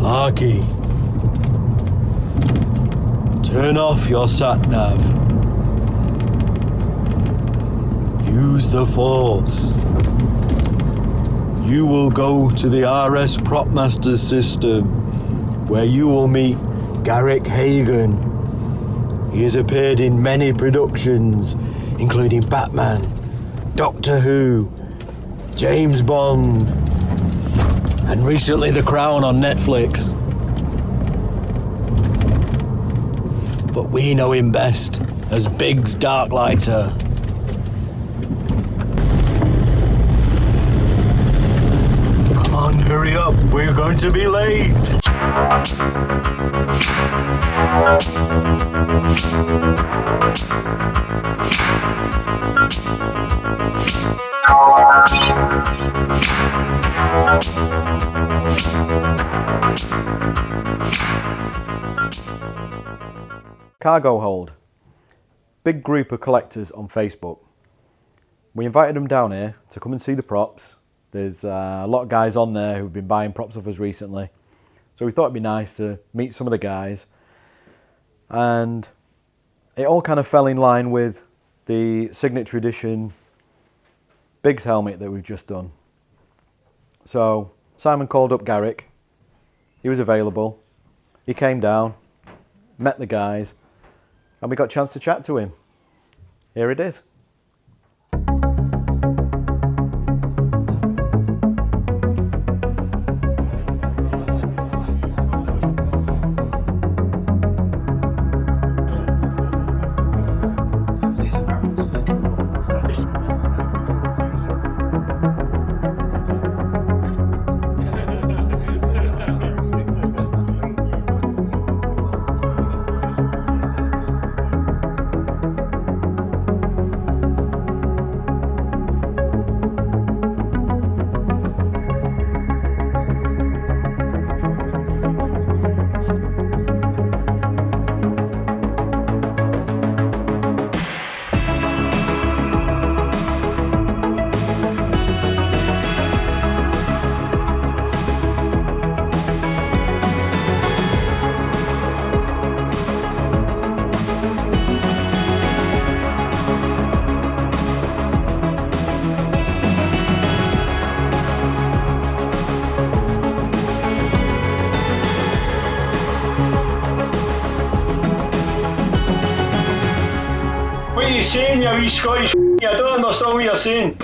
Arky, turn off your sat-nav. Use the Force. You will go to the RS Propmasters system, where you will meet Garrick Hagon. He has appeared in many productions, including Batman, Doctor Who, James Bond, and recently The Crown on Netflix. But we know him best as Biggs Darklighter. Come on, hurry up, we're going to be late. Cargo hold. Big group of collectors on Facebook. We invited them down here to come and see the props. There's a lot of guys on there who've been buying props off us recently. So we thought it'd be nice to meet some of the guys. And it all kind of fell in line with the signature edition Biggs helmet that we've just done. So Simon called up Garrick. He was available. He came down, met the guys, and we got a chance to chat to him. Here it is. What are you saying, you wee Scottish? I don't understand what you're saying.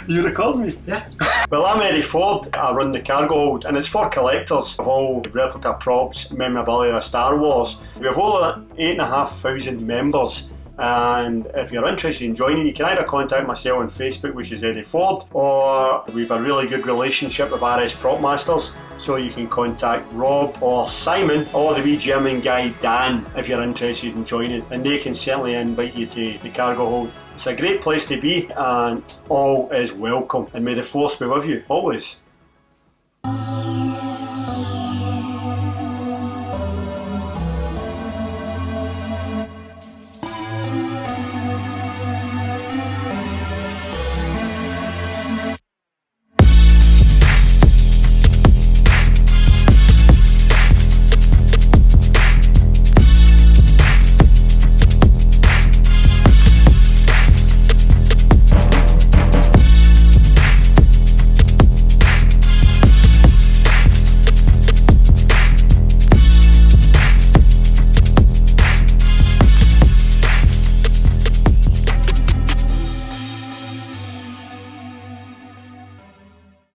You record me? Yeah. Well, I'm Eddie Ford. I run the cargo hold, and it's for collectors of all replica props, memorabilia of Star Wars. We have over 8,500 members, and if you're interested in joining, you can either contact myself on Facebook, which is Eddie Ford, or we've a really good relationship with RS Prop Masters, so you can contact Rob or Simon or the wee German guy Dan if you're interested in joining, and they can certainly invite you to the cargo hold. It's a great place to be, and all is welcome, and may the Force be with you always.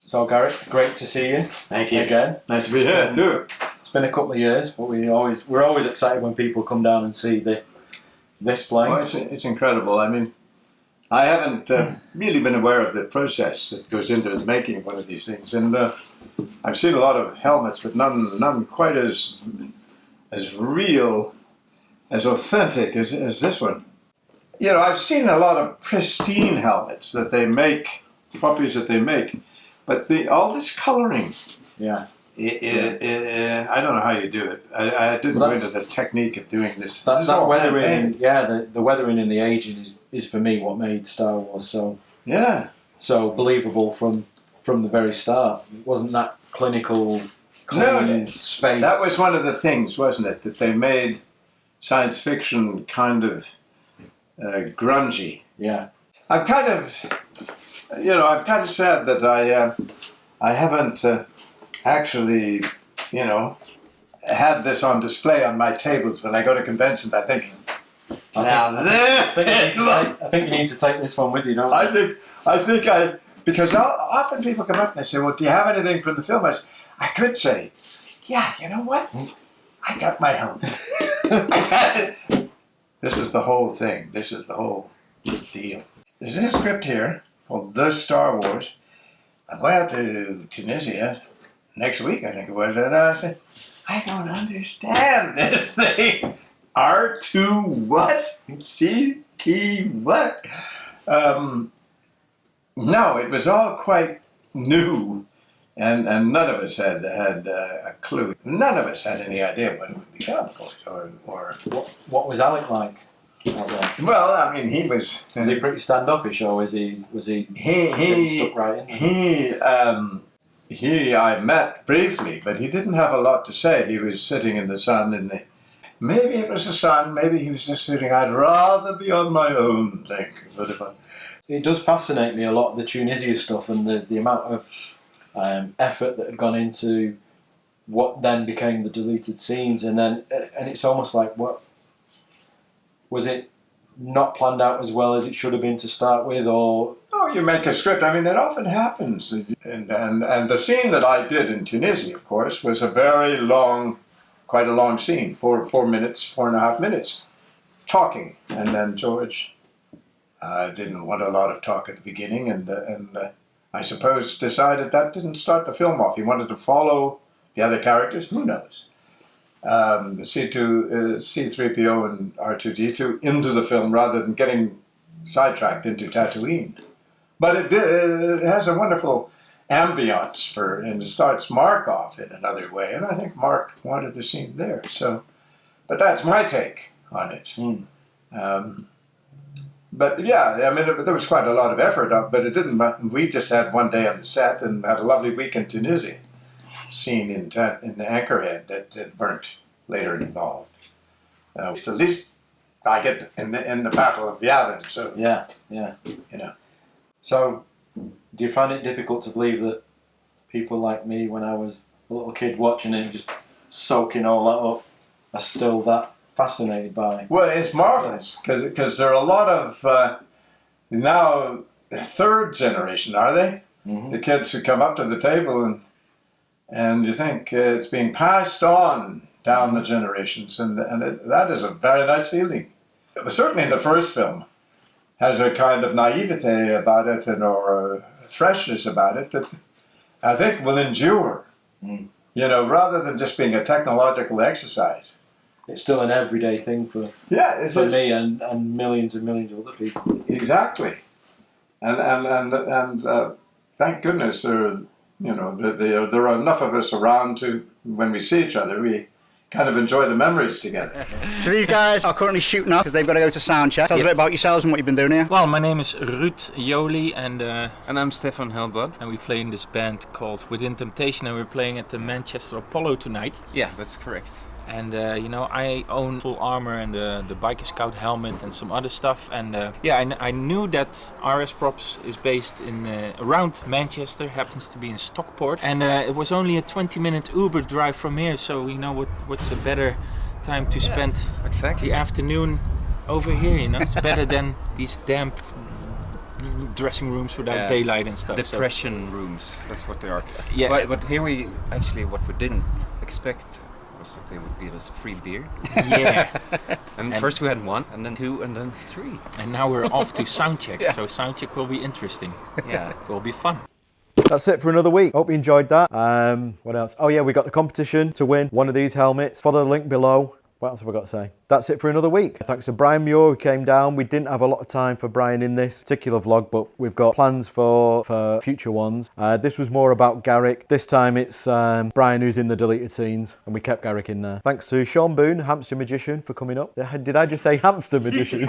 So Garrick, great to see you. Thank you. Again. Nice to be here too. It's been a couple of years, but we're always excited when people come down and see this place. Well, it's incredible. I mean, I haven't really been aware of the process that goes into the making of one of these things, and I've seen a lot of helmets, but none quite as real, as authentic as this one. You know, I've seen a lot of pristine helmets that they make, copies that they make. But all this colouring, Yeah. I don't know how you do it. I didn't go into the technique of doing this. That weathering, the weathering and the aging is for me what made Star Wars so believable from the very start. It wasn't that clinical clean space. That was one of the things, wasn't it? That they made science fiction kind of grungy. Yeah. I'm kind of sad that I haven't actually, had this on display on my tables when I go to conventions. I think, I think you need to take this one with you, don't you? because often people come up and they say, well, do you have anything from the film? I could say, yeah, you know what? I got my helmet. This is the whole thing. This is the whole deal. There's a script here called The Star Wars. I'm going out to Tunisia next week, I think it was, and I said, I don't understand this thing. R2 what? CT what? No, it was all quite new, and none of us had a clue. None of us had any idea what it would become, or What was Alec like out there? Well, I mean, he was he pretty standoffish, or was he getting stuck right in? He I met briefly, but he didn't have a lot to say. He was sitting in the sun, maybe it was the sun, maybe he was just sitting, I'd rather be on my own, think. It does fascinate me a lot, the Tunisia stuff, and the amount of effort that had gone into what then became the deleted scenes, and it's almost like, what was it not planned out as well as it should have been to start with, or? Oh, you make a script. I mean, it often happens, and the scene that I did in Tunisia, of course, was a very long, quite a long scene, 4.5 minutes, talking, and then George didn't want a lot of talk at the beginning, and I suppose decided that didn't start the film off. He wanted to follow the other characters. Who knows? C3PO and R2D2 into the film rather than getting sidetracked into Tatooine. But it has a wonderful ambience and it starts Mark off in another way, and I think Mark wanted the scene there. So, but that's my take on it. But yeah, I mean, there was quite a lot of effort up, but it didn't. We just had one day on the set and had a lovely week in Tunisia. Scene in the Anchorhead that burnt later involved. At least I get in the Battle of Yavin. So Yeah. So, do you find it difficult to believe that people like me, when I was a little kid watching it, just soaking all that up, are still that fascinated by? Well, it's marvelous because there are a lot of now third generation, are they? Mm-hmm. The kids who come up to the table and you think it's being passed on down the generations, and that is a very nice feeling. But certainly the first film has a kind of naivete about it or a freshness about it that I think will endure, rather than just being a technological exercise. It's still an everyday thing for me and millions and millions of other people. Exactly. And thank goodness there are enough of us around to, when we see each other, we kind of enjoy the memories together. So these guys are currently shooting up because they've got to go to sound check. Tell us a bit about yourselves and what you've been doing here. Well, my name is Ruud Jolie and I'm Stefan Helblad. And we play in this band called Within Temptation, and we're playing at the Manchester Apollo tonight. Yeah, that's correct. And I own full armor and the Biker Scout helmet and some other stuff. And I knew that RS Props is based in around Manchester, happens to be in Stockport. And it was only a 20-minute Uber drive from here, so what's a better time to spend the afternoon over here? It's better than these damp dressing rooms without daylight and stuff. Depression rooms, that's what they are. Yeah. But here what we didn't expect that they would give us free beer. Yeah. and first we had 1, and then 2, and then 3. And now we're off to soundcheck. So soundcheck will be interesting. Yeah. It will be fun. That's it for another week. Hope you enjoyed that. What else? Oh yeah, we got the competition to win one of these helmets. Follow the link below. What else have I got to say? That's it for another week. Thanks to Brian Muir who came down. We didn't have a lot of time for Brian in this particular vlog, but we've got plans for future ones. This was more about Garrick. This time it's Brian who's in the deleted scenes, and we kept Garrick in there. Thanks to Sean Boone, Hamster Magician, for coming up. Did I just say Hamster Magician?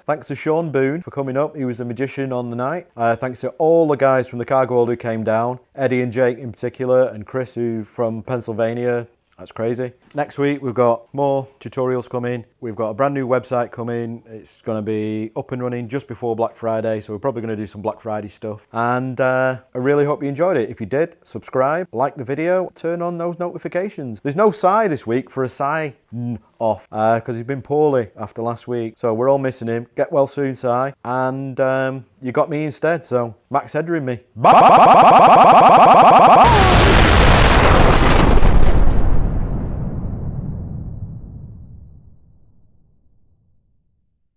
Thanks to Sean Boone for coming up. He was a magician on the night. Thanks to all the guys from the Cargo Hold who came down. Eddie and Jake in particular, and Chris who from Pennsylvania. That's crazy. Next week we've got more tutorials coming. We've got a brand new website coming. It's going to be up and running just before Black Friday, so we're probably going to do some Black Friday stuff. And I really hope you enjoyed it. If you did, subscribe, like the video, turn on those notifications. There's no Si this week for a Si off because he's been poorly after last week, so we're all missing him. Get well soon, Si. And you got me instead, so Max Header in me. Bye.